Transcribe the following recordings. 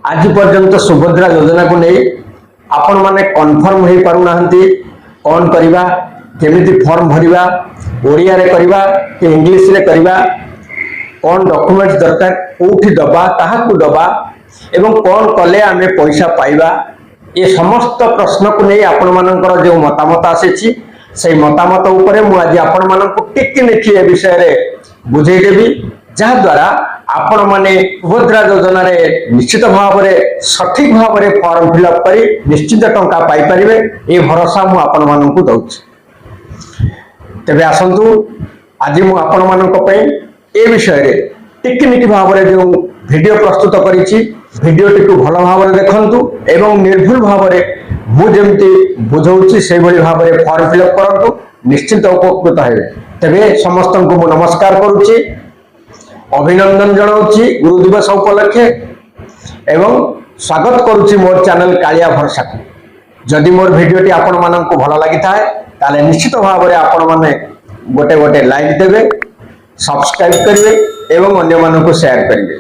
आज पर्यंत सुभद्रा योजना को नहीं आपण माने कन्फर्म हो पारुना कौन करवा केमिति फॉर्म भरिबा ओडिया रे करवा कि इंग्लिश रे करवा कौन डॉक्यूमेंट्स दरकार कोठी दबा ताहाकू दबा एवं कौन कले आमे पैसा पाइबा ये समस्त प्रश्न को नहीं आपण मानकर जो मतामत आसी से मतामत उपरे मु आज आपण मानक टिक निखि ए विषय रे बुझे देबी जहा द्वारा आपण माने सुभद्रा योजना रे निश्चित भाव में सठिक भाव में फॉर्म फिलअप करी निश्चित टंका पाई परिबे ए भरोसा मु आपण मानक दउछि। तेबे आसंतु आज मु आपण मानक पई ए विषय रे टिकनिक भाव में जो वीडियो प्रस्तुत करिछि वीडियोटी को भल भाव में देखंतु एवं निर्भुल भाव में मु जेमती बुझौछि से भली भाव में फॉर्म फिलअप करंतु निश्चित उपकृत हेबे। तेबे समस्त को मु नमस्कार करूछि अभिनंदन जनाऊँगी गुरु दिवस उपलक्षे एवं स्वागत करुच्ची मोर चैनल कालिया भरसा को। जदि मोर भिडियोटी आपण मानक भल लगी थाए ताले निश्चित भाव में आपण माने गोटे गोटे लाइक देवे सब्सक्राइब करेंगे एवं अन्य मानक शेयर करेंगे।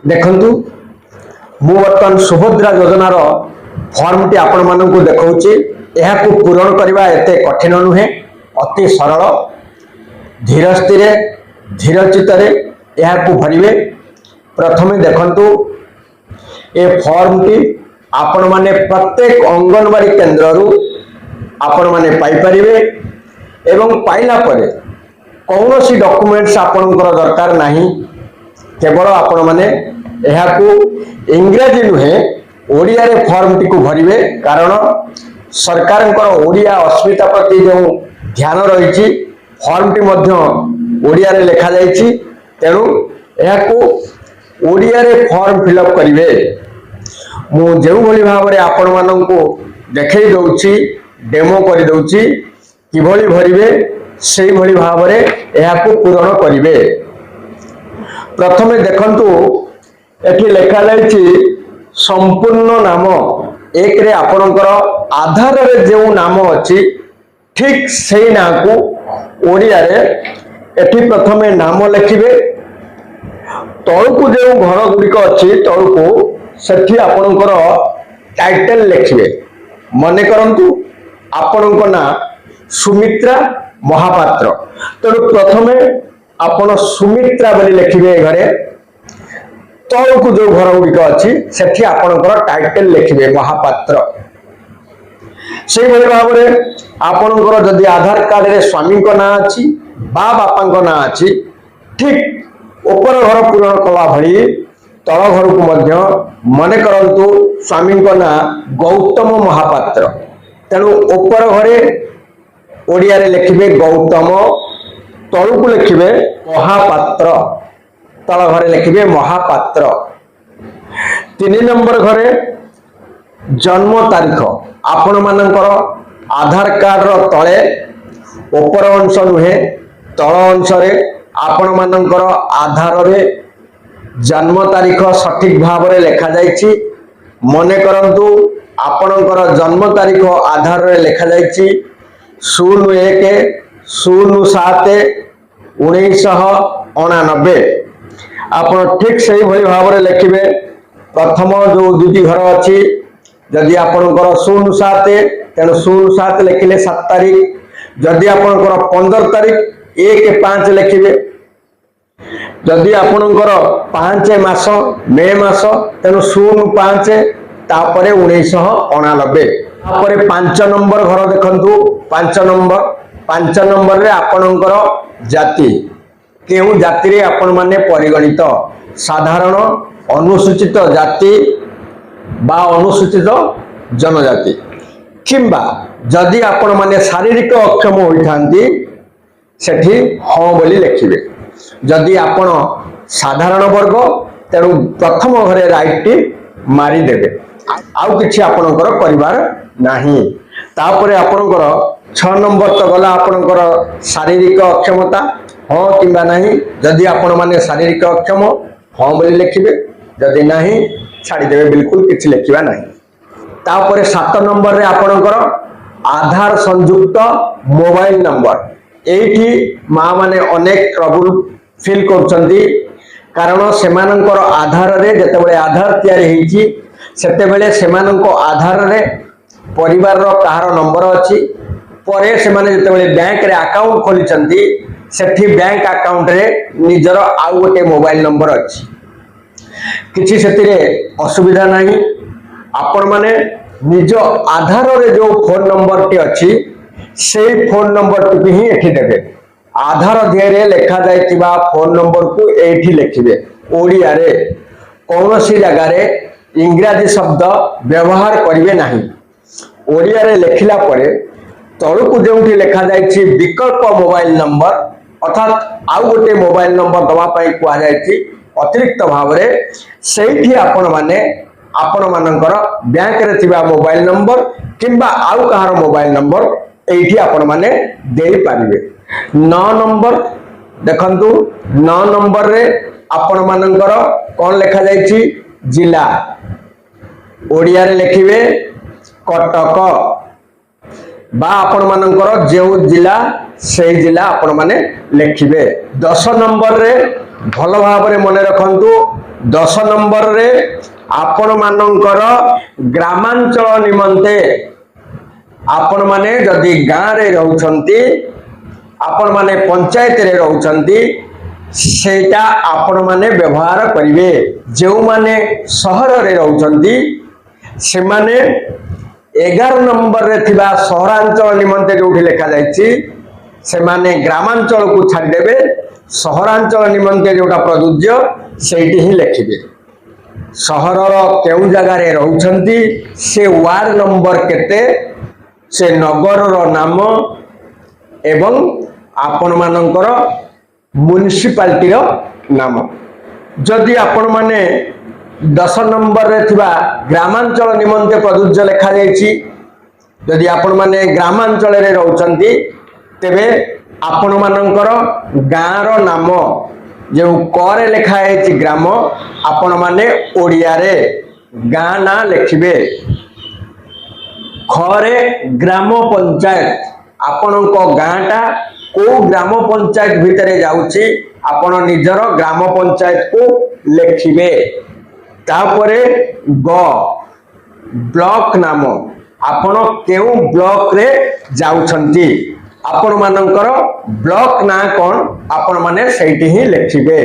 देखंतु मु बर्तमान सुभद्रा योजनार फॉर्म टी आपण मानक देखौछि एहा को पूरण करबा एते कठिन नुहे अति सरल धीर स्थिर धीर चित्तरे यह भरवे। प्रथमे देखंतु ए फॉर्म टी आपण माने प्रत्येक अंगनवाड़ी केंद्र रु आपण माने पाई परिवे एवं पाइला परे कौनसी डॉक्यूमेंट्स आपनकर दरकार नहीं केवल आपण माने यह को इंग्रजी नुहे ओडिया रे फॉर्म टी को भरवे कारण सरकार ओडिया अस्मिता प्रति जो ध्यान रही फॉर्म टी मध्य ओडिया रे लिखा जाइछि तेणु यह ओडिया रे फॉर्म फिलअप करेंगे। मु जो भली भाव में आपण मानक देखई दउछि डेमो कर दउछि किभली भरिवे से भली भाव में यह पूरण करेंगे। प्रथमे देखंतु एठी लिखा जाइछि संपूर्ण नाम एक रे आपणकर आधार रे जो नाम अछि ठीक से ना को ओडिया रे एठी प्रथमे नाम लिखिबे तळकु जो घर गुड़िक अच्छी तळकु सेठी आपणकर टाइटल लिखिबे मने करंतु आपणक ना सुमित्रा महापात्र तेणु प्रथमे आपण सुमित्रा बोली लिखिबे घरे तळकु जो घर गुड़िक अच्छी सेठी आपणकर टाइटल लिखिबे महापात्र। से भली भाव में आपणकर जदि आधार कार्ड रे स्वामी को ना अच्छी बा बापा को ना अच्छी ठीक ऊपर घर पूरण कला भली तल घर को मध्य मने करंतु स्वामी को ना गौतम महापात्र तेणु ऊपर घरे ओडिया रे लिखिबे गौतम तल को लिखिबे महापात्र तल घरे लिखिबे महापात्र। 3 नंबर घरे जन्म तारीख आपण मानकर आधार कार्ड रो तले ऊपर अंश नुहे तल अंश रे आपण मानकर आधार रे जन्म तारीख सठिक भाव में लिखा जाइछि मने करंतु आपणकर जन्म तारीख आधार रे लिखा जाइछि 01/07/1999 आपण ठीक सही भली भाव में लिखिबे। प्रथम जो दुटी घर अच्छी जदि आपणकर 07 तेणु 07 लिखिले 7 तारीख जदि आपणकर 15 तारीख 1/5 लिखिबे जदि आपणकर 5 मास मे मास तेणु 05 तापरे 1999 तापरे 5 नंबर घर देखंतु 5 नंबर रे आपणकर जाति केउ जाति रे आपण माने परिगणित साधारण अनुसूचित जाति बा अनुसूचित जनजाति किंबा जदि आपण माने शारीरिक अक्षम होइथांती सेठी हाँ बोली लिखिबे जदि आपण साधारण वर्ग तेणु प्रथम घरे राइट टी मारी देबे आउ किछि आपणकर परिवार नाही। तापरे आपणकर 6 नंबर तो गला आपणकर शारीरिक अक्षमता हाँ किंबा नाही जदि आपण माने शारीरिक अक्षम हाँ बोली लिखिबे जदि नाही छाड़ी देबे बिल्कुल किछि लिखिबा नाही। तापरे 7 नंबर रे आपणकर आधार संयुक्त मोबाइल नंबर एठी माँ माने अनेक ट्रबल फील करछंती कारण सेमानंकर आधार रे जेतेबेले आधार तयारी हेछि ସେତେବେଳେ ସେମାନଙ୍କ ଆଧାରରେ ପରିବାରର କାହାର ନମ୍ବର ଅଛି। ପରେ ସେମାନେ ଯେତେବେଳେ ବ୍ୟାଙ୍କରେ ଆକାଉଣ୍ଟ ଖୋଲିଛନ୍ତି ସେଠି ବ୍ୟାଙ୍କ ଆକାଉଣ୍ଟରେ ନିଜର ଆଉ ଗୋଟେ ମୋବାଇଲ ନମ୍ବର ଅଛି। କିଛି ସେଥିରେ ଅସୁବିଧା ନାହିଁ। ଆପଣମାନେ ନିଜ ଆଧାରରେ ଯେଉଁ ଫୋନ୍ ନମ୍ବରଟି ଅଛି ସେଇ ଫୋନ୍ ନମ୍ବରଟିକୁ ହିଁ ଏଠି ଦେବେ। ଆଧାର ଧିଏରେ ଲେଖାଯାଇଥିବା ଫୋନ୍ ନମ୍ବରକୁ ଏଇଠି ଲେଖିବେ। ଓଡ଼ିଆରେ କୌଣସି ଜାଗାରେ ଇଂରାଜୀ ଶବ୍ଦ ବ୍ୟବହାର କରିବେ ନାହିଁ। ଓଡ଼ିଆରେ ଲେଖିଲା ପରେ ତଳକୁ ଯେଉଁଠି ଲେଖାଯାଇଛି ବିକଳ୍ପ ମୋବାଇଲ ନମ୍ବର ଅର୍ଥାତ୍ ଆଉ ଗୋଟେ ମୋବାଇଲ ନମ୍ବର ଦେବା ପାଇଁ କୁହାଯାଇଛି ଅତିରିକ୍ତ ଭାବରେ, ସେଇଠି ଆପଣମାନେ ଆପଣମାନଙ୍କର ବ୍ୟାଙ୍କରେ ଥିବା ମୋବାଇଲ ନମ୍ବର କିମ୍ବା ଆଉ କାହାର ମୋବାଇଲ ନମ୍ବର ଏଇଠି ଆପଣମାନେ ଦେଇପାରିବେ। 9 ନମ୍ବର ଦେଖନ୍ତୁ, 9 ନମ୍ବରରେ ଆପଣମାନଙ୍କର କ'ଣ ଲେଖାଯାଇଛି? ଜିଲ୍ଲା। ଓଡ଼ିଆରେ ଲେଖିବେ କଟକ ବା ଆପଣମାନଙ୍କର ଯେଉଁ ଜିଲ୍ଲା ସେଇ ଜିଲ୍ଲା ଆପଣମାନେ ଲେଖିବେ। 10 ନମ୍ବରରେ ଭଲ ଭାବରେ ମନେ ରଖନ୍ତୁ, 10 ନମ୍ବରରେ ଆପଣମାନଙ୍କର ଗ୍ରାମାଞ୍ଚଳ ନିମନ୍ତେ ଆପଣମାନେ ଯଦି ଗାଁରେ ରହୁଛନ୍ତି, ଆପଣମାନେ ପଞ୍ଚାୟତରେ ରହୁଛନ୍ତି, ସେଇଟା ଆପଣମାନେ ବ୍ୟବହାର କରିବେ। ଯେଉଁମାନେ ସହରରେ ରହୁଛନ୍ତି ସେମାନେ 11 ନମ୍ବରରେ ଥିବା ସହରାଞ୍ଚଳ ନିମନ୍ତେ ଯେଉଁଠି ଲେଖାଯାଇଛି ସେମାନେ ଗ୍ରାମାଞ୍ଚଳକୁ ଛାଡ଼ିଦେବେ। ସହରାଞ୍ଚଳ ନିମନ୍ତେ ଯେଉଁଟା ପ୍ରଯୁଜ୍ୟ ସେଇଠି ହିଁ ଲେଖିବେ। ସହରର କେଉଁ ଜାଗାରେ ରହୁଛନ୍ତି, ସେ ୱାର୍ଡ ନମ୍ବର କେତେ, ସେ ନଗରର ନାମ ଏବଂ ଆପଣମାନଙ୍କର ମ୍ୟୁନିସିପାଲିଟିର ନାମ। ଯଦି ଆପଣମାନେ 10 ନମ୍ବରରେ ଥିବା ଗ୍ରାମାଞ୍ଚଳ ନିମନ୍ତେ ପ୍ରଯୁଜ୍ୟ ଲେଖାଯାଇଛି, ଯଦି ଆପଣମାନେ ଗ୍ରାମାଞ୍ଚଳରେ ରହୁଛନ୍ତି ତେବେ ଆପଣମାନଙ୍କର ଗାଁର ନାମ ଯେଉଁ କରେ ଲେଖାଯାଇଛି ଗ୍ରାମ, ଆପଣମାନେ ଓଡ଼ିଆରେ ଗାଁ ନାଁ ଲେଖିବେ। ଖରେ ଗ୍ରାମ ପଞ୍ଚାୟତ, ଆପଣଙ୍କ ଗାଁଟା କୋଉ ଗ୍ରାମ ପଞ୍ଚାୟତ ଭିତରେ ଯାଉଛି ଆପଣ ନିଜର ଗ୍ରାମ ପଞ୍ଚାୟତକୁ ଲେଖିବେ। ତାପରେ ଗ ବ୍ଲକ ନାମ, ଆପଣ କେଉଁ ବ୍ଲକରେ ଯାଉଛନ୍ତି, ଆପଣମାନଙ୍କର ବ୍ଲକ ନାଁ କ'ଣ ଆପଣମାନେ ସେଇଠି ହିଁ ଲେଖିବେ।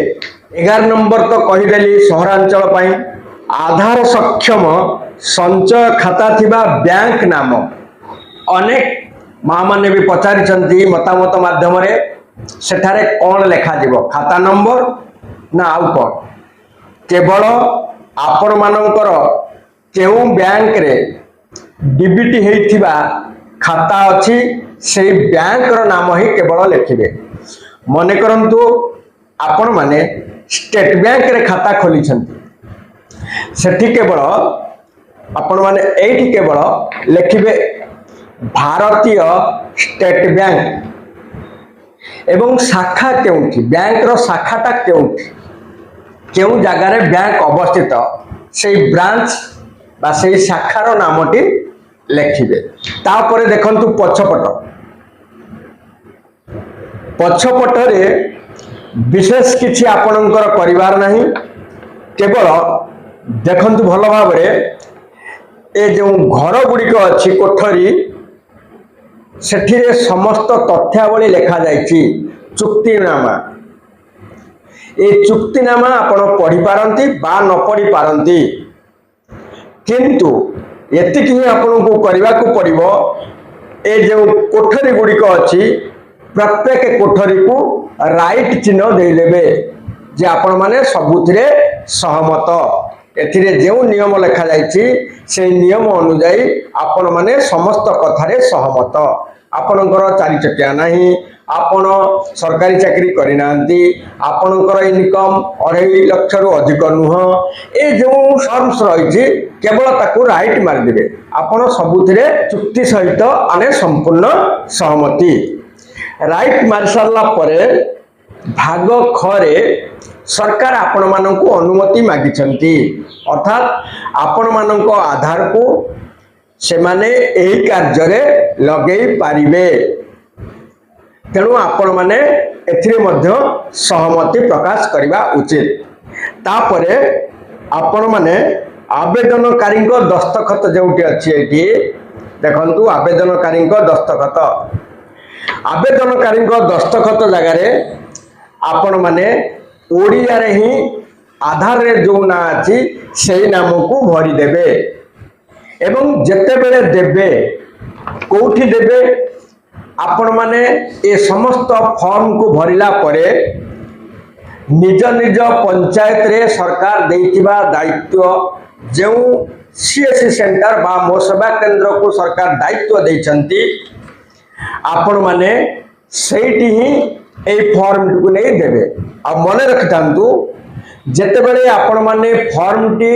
11 ନମ୍ବର ତ କହିଦେଲି ସହରାଞ୍ଚଳ ପାଇଁ। ଆଧାର ସକ୍ଷମ ସଞ୍ଚୟ ଖାତା ଥିବା ବ୍ୟାଙ୍କ ନାମ। ଅନେକ ମା ମାନେ ବି ପଚାରିଛନ୍ତି ମତାମତ ମାଧ୍ୟମରେ, ସେଠାରେ କ'ଣ ଲେଖାଯିବ, ଖାତା ନମ୍ବର ନା ଆଉ କ'ଣ? କେବଳ ଆପଣମାନଙ୍କର କେଉଁ ବ୍ୟାଙ୍କରେ ଡିବିଟି ହେଇଥିବା ଖାତା ଅଛି ସେଇ ବ୍ୟାଙ୍କର ନାମ ହିଁ କେବଳ ଲେଖିବେ। ମନେ କରନ୍ତୁ ଆପଣମାନେ ଷ୍ଟେଟ ବ୍ୟାଙ୍କରେ ଖାତା ଖୋଲିଛନ୍ତି, ସେଠି କେବଳ ଆପଣମାନେ ଏଇଠି କେବଳ ଲେଖିବେ ଭାରତୀୟ ଷ୍ଟେଟ ବ୍ୟାଙ୍କ ଏବଂ ଶାଖା କେଉଁଠି, ବ୍ୟାଙ୍କର ଶାଖାଟା କେଉଁଠି, କେଉଁ ଜାଗାରେ ବ୍ୟାଙ୍କ ଅବସ୍ଥିତ ସେଇ ବ୍ରାଞ୍ଚ ବା ସେଇ ଶାଖାର ନାମଟି ଲେଖିବେ। ତାପରେ ଦେଖନ୍ତୁ ପଛପଟରେ ବିଶେଷ କିଛି ଆପଣଙ୍କର କରିବାର ନାହିଁ। କେବଳ ଦେଖନ୍ତୁ ଭଲ ଭାବରେ, ଏ ଯେଉଁ ଘର ଗୁଡ଼ିକ ଅଛି କୋଠରୀ, ସେଠିରେ ସମସ୍ତ ତଥ୍ୟାବଳୀ ଲେଖାଯାଇଛି। ଚୁକ୍ତିନାମା, ଏ ଚୁକ୍ତିନାମା ଆପଣ ପଢ଼ିପାରନ୍ତି ବା ନ ପଢ଼ିପାରନ୍ତି, କିନ୍ତୁ ଏତିକି ହିଁ ଆପଣଙ୍କୁ କରିବାକୁ ପଡ଼ିବ। ଏ ଯେଉଁ କୋଠରୀ ଗୁଡ଼ିକ ଅଛି ପ୍ରତ୍ୟେକ କୋଠରୀକୁ ରାଇଟ୍ ଚିହ୍ନ ଦେଇଦେବେ ଯେ ଆପଣମାନେ ସବୁଥିରେ ସହମତ। ଏଥିରେ ଯେଉଁ ନିୟମ ଲେଖାଯାଇଛି ସେହି ନିୟମ ଅନୁଯାୟୀ ଆପଣମାନେ ସମସ୍ତ କଥାରେ ସହମତ। ଆପଣଙ୍କର 4 ଚକିଆ ନାହିଁ, ଆପଣ ସରକାରୀ ଚାକିରି କରିନାହାନ୍ତି, ଆପଣଙ୍କର ଇନକମ୍ 2.5 ଲକ୍ଷରୁ ଅଧିକ ନୁହଁ, ଏ ଯେଉଁ ଟର୍ମସ୍ ରହିଛି କେବଳ ତାକୁ ରାଇଟ୍ ମାରିଦେବେ। ଆପଣ ସବୁଥିରେ ଚୁକ୍ତି ସହିତ ଆମେ ସମ୍ପୂର୍ଣ୍ଣ ସହମତି। ରାଇଟ୍ ମାରି ସାରିଲା ପରେ ଭାଗ ଖରେ ସରକାର ଆପଣମାନଙ୍କୁ ଅନୁମତି ମାଗିଛନ୍ତି, ଅର୍ଥାତ୍ ଆପଣମାନଙ୍କ ଆଧାରକୁ ସେମାନେ ଏହି କାର୍ଯ୍ୟରେ ଲଗେଇ ପାରିବେ। ତେଣୁ ଆପଣମାନେ ଏଥିରେ ମଧ୍ୟ ସହମତି ପ୍ରକାଶ କରିବା ଉଚିତ। ତାପରେ ଆପଣମାନେ आवेदनकारी दस्तखत जो अच्छी ये देखु आवेदनकारी दस्तखत आवेदनकारी दस्तखत जगार आपण मैंने ओडिया रे ही आधार रे जो ना अच्छी से नाम को भरीदेवे एवं जेते बेले देवे कौटी देवे आपण माने ए समस्त फॉर्म को भरिला परे निज निज पंचायत रे सरकार देइतिबा दायित्व जो सीएससी सेंटर बा मो सेवा केंद्र को सरकार दायित्व देइचंती आपण माने सेठी ही ए फॉर्म को नहीं देवे आ मने रखिथांतु जेते बेले आपण माने फॉर्म टी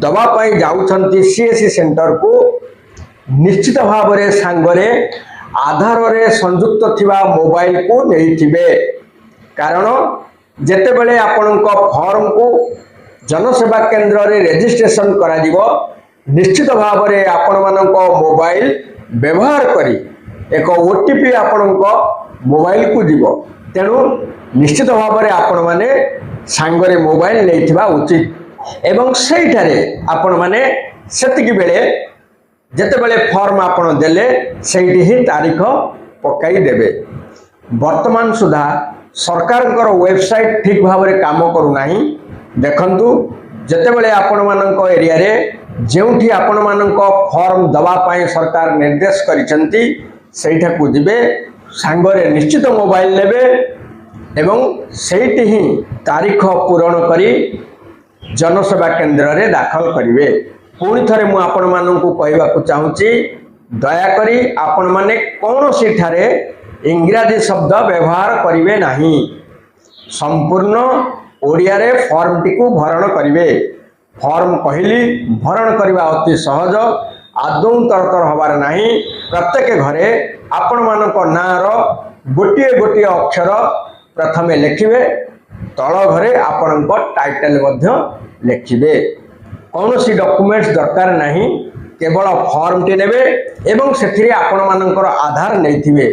दबा पाई जाउछंती सीएससी सेंटर को निश्चित भाव रे सांगरे आधार रे संयुक्त थिबा मोबाइल को नहीं थिबे कारण जेते बेले आपनक फॉर्म को जनसेवा केंद्र रे रजिस्ट्रेशन करा दिबो निश्चित भाव रे आपण मानक मोबाइल व्यवहार करी एक ओटीपी आपनक मोबाइल को दिबो तेणु निश्चित भाव रे आपण माने सांगरे मोबाइल नहीं थिबा उचित एवं सेठारे आपण माने सेतिकी बेले जेते बेले फॉर्म आपण देले सेठी ही तारीख पकाई देबे वर्तमान सुधा सरकार वेबसाइट ठीक भाव में काम करू नाही देखंतु जेते बेले आपण मानक एरिया रे जेउठी आपण मानक फॉर्म दबा पाए सरकार निर्देश करिसंती सेठा को दिबे सांगरे निश्चित मोबाइल लेबे एवं सेठी ही तारीख पूरण करी जनसेवा केंद्र रे दाखल करिवे पुणी थरे मु आपण मानकु कहबा को चाहूची दया करी आपण माने कोनोसी ठारे इंग्राजी शब्द व्यवहार करिवे नाही संपूर्ण ओडिया रे फॉर्म टी को भरण करिवे फॉर्म कहली भरण करबा अति सहज आदौ तरतर हबार नाही प्रत्येक घरे आपण मानक नार गोटिए गोटिए अक्षर प्रथमे लिखिबे तळ घरे आपणक टाइटल मध्य लिखिबे कौन सी डॉक्यूमेंट्स दरकार नहीं केवल फॉर्म टी नेबे एवं सेथिरे आपण मानकर आधार नैथिबे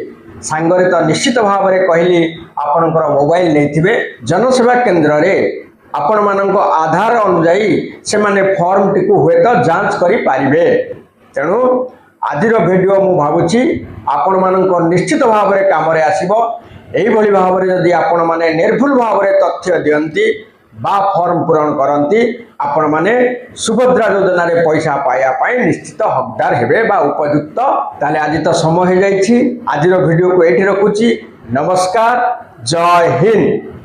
सांगरे तो निश्चित भाव में कहली आपणकर मोबाइल नैथिबे जनसेवा केंद्र रे आपण मानक आधार अनुसाई से माने फॉर्म टी को हुए तो जांच करि पारिबे तेणु आजिर वीडियो मु भाबुची आपण मानक निश्चित भाव में काम रे आसीबो एही भली भाव में जदि आपण माने निर्भुल भाव में तथ्य दियंती बा फॉर्म पूरण करती आपण माने सुभद्रा योजना रे पैसा पाया पाई निश्चित हकदार हेबे बा उपयुक्त ताले आज तो समय हो जाइछि आजिर वीडियो को एठी रखुची नमस्कार जय हिंद।